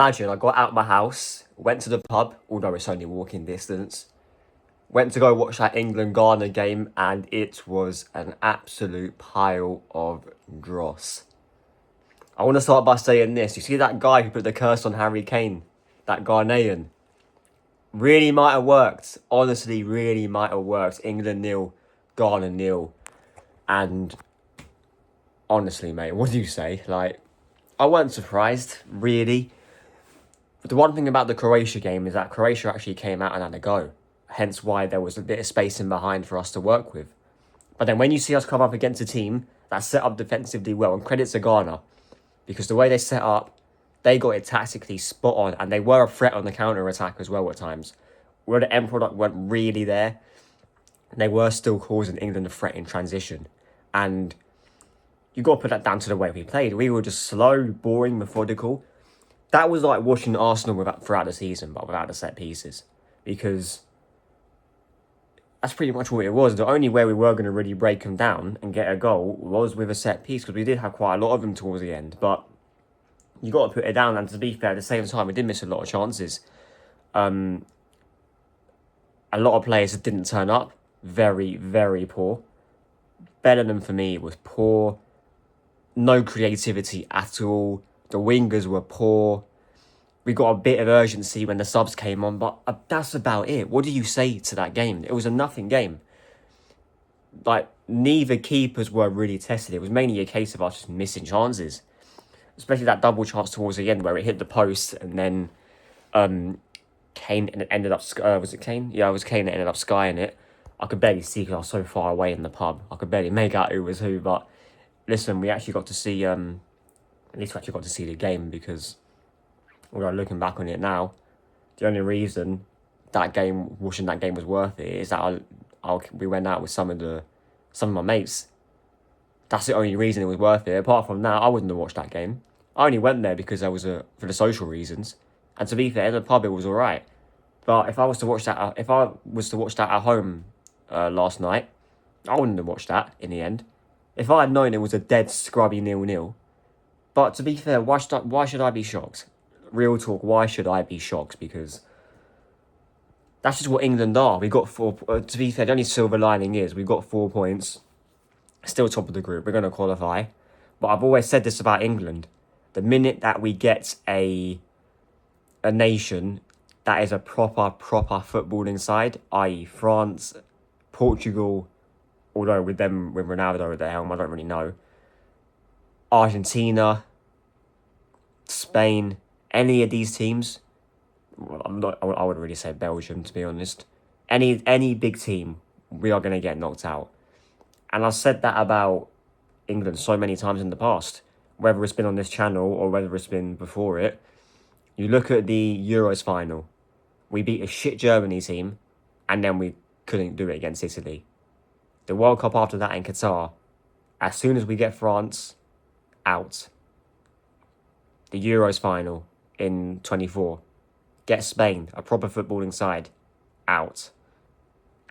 Imagine I got out of my house, went to the pub, although it's only walking distance, went to go watch that England-Ghana game, and it was an absolute pile of dross. I want to start by saying this. You see that guy who put the curse on Harry Kane? That Ghanaian? Really might have worked. Honestly, really might have worked. England 0, Ghana 0. And honestly, mate, what do you say? Like, I weren't surprised, really. But the one thing about the Croatia game is that Croatia actually came out and had a go. Hence why there was a bit of space in behind for us to work with. But then when you see us come up against a team that's set up defensively well, and credit to Ghana, because the way they set up, they got it tactically spot on, and they were a threat on the counter-attack as well at times. Where the end product weren't really there, they were still causing England a threat in transition. And you got to put that down to the way we played. We were just slow, boring, methodical. That was like watching Arsenal throughout the season, but without the set pieces. Because that's pretty much what it was. The only way we were going to really break them down and get a goal was with a set piece, because we did have quite a lot of them towards the end. But you got to put it down, and to be fair, at the same time, we did miss a lot of chances. A lot of players that didn't turn up. Very, very poor. Bellingham, for me, was poor. No creativity at all. The wingers were poor. We got a bit of urgency when the subs came on, but that's about it. What do you say to that game? It was a nothing game. Like, neither keepers were really tested. It was mainly a case of us just missing chances. Especially that double chance towards the end where it hit the post, and then Kane ended up... was it Kane? Yeah, it was Kane that ended up skying it. I could barely see because I was so far away in the pub. I could barely make out who was who, but listen, we actually got to see... at least we actually got to see the game, because although looking back on it now, the only reason watching that game was worth it is that we went out with some of my mates. That's the only reason it was worth it. Apart from that, I wouldn't have watched that game. I only went there because there was for the social reasons. And to be fair, in the pub it was alright. But if I was to watch that at home last night, I wouldn't have watched that in the end. If I had known it was a dead scrubby 0-0. But to be fair, why should I be shocked? Real talk, why should I be shocked? Because that's just what England are. We got 4... to be fair, the only silver lining is we got 4 points. Still top of the group. We're going to qualify. But I've always said this about England. The minute that we get a nation that is a proper footballing side, i.e. France, Portugal, although with Ronaldo at the helm, I don't really know, Argentina, Spain, any of these teams, well, I wouldn't really say Belgium, to be honest. Any big team, we are going to get knocked out. And I've said that about England so many times in the past, whether it's been on this channel or whether it's been before it. You look at the Euros final, we beat a shit Germany team, and then we couldn't do it against Italy. The World Cup after that in Qatar, as soon as we get France, out. The Euros final in 24, get Spain, a proper footballing side, out.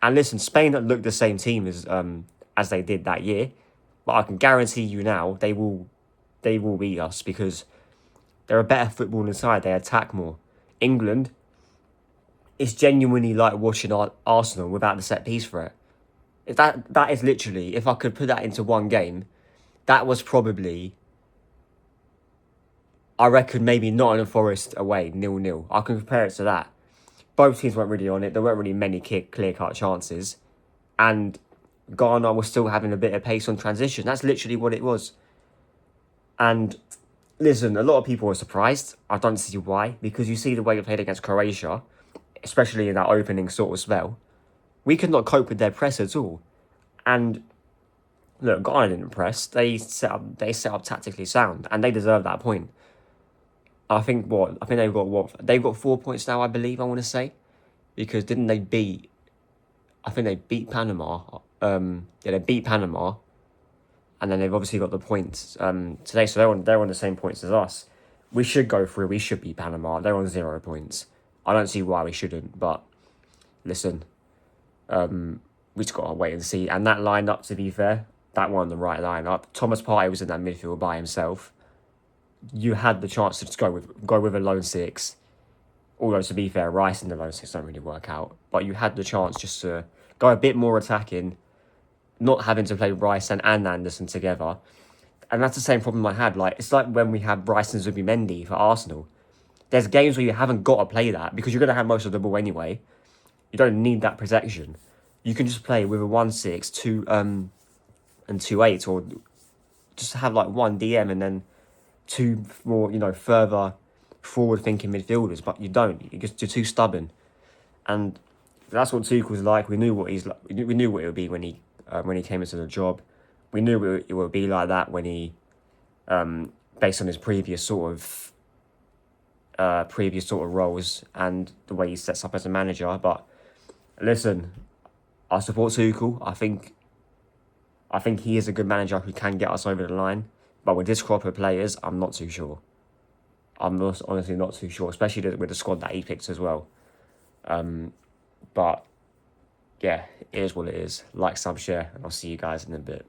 And listen, Spain don't look the same team as they did that year, but I can guarantee you now they will beat us, because they're a better footballing side. They attack more. England, it's genuinely like watching Arsenal without the set piece threat. That is literally, if I could put that into one game, that was probably, I reckon, maybe Nottingham Forest away, 0-0. I can compare it to that. Both teams weren't really on it. There weren't really many clear-cut chances. And Ghana was still having a bit of pace on transition. That's literally what it was. And listen, a lot of people were surprised. I don't see why. Because you see the way we played against Croatia, especially in that opening sort of spell, we could not cope with their press at all. And look, Ghana didn't press. They set up tactically sound, and they deserve that point. I think they've got they've got 4 points now, I believe, I want to say. Because didn't they beat, I think they beat Panama. They beat Panama. And then they've obviously got the points today, so they're on the same points as us. We should go through. We should beat Panama. They're on 0 points. I don't see why we shouldn't, but listen, we just got to wait and see. And that lineup, to be fair, that wasn't the right lineup. Thomas Partey was in that midfield by himself. you had the chance to just go with a lone six. Although to be fair, Rice and the lone six don't really work out. But you had the chance just to go a bit more attacking, not having to play Rice and Anderson together. And that's the same problem I had. Like, it's like when we had Rice and Zubimendi for Arsenal. There's games where you haven't got to play that because you're going to have most of the ball anyway. You don't need that protection. You can just play with a 1-6, 2 and 2-8, or just have like one DM and then two more, further forward-thinking midfielders. But you don't. You're too stubborn, and that's what Tuchel's like. We knew what he's like. We knew what it would be when he came into the job. We knew it would be like that when he, based on his previous sort of roles and the way he sets up as a manager. But listen, I support Tuchel. I think he is a good manager who can get us over the line. But with this crop of players, I'm not too sure. Honestly not too sure, especially with the squad that he picked as well. But yeah, it is what it is. Like, sub, share, and I'll see you guys in a bit.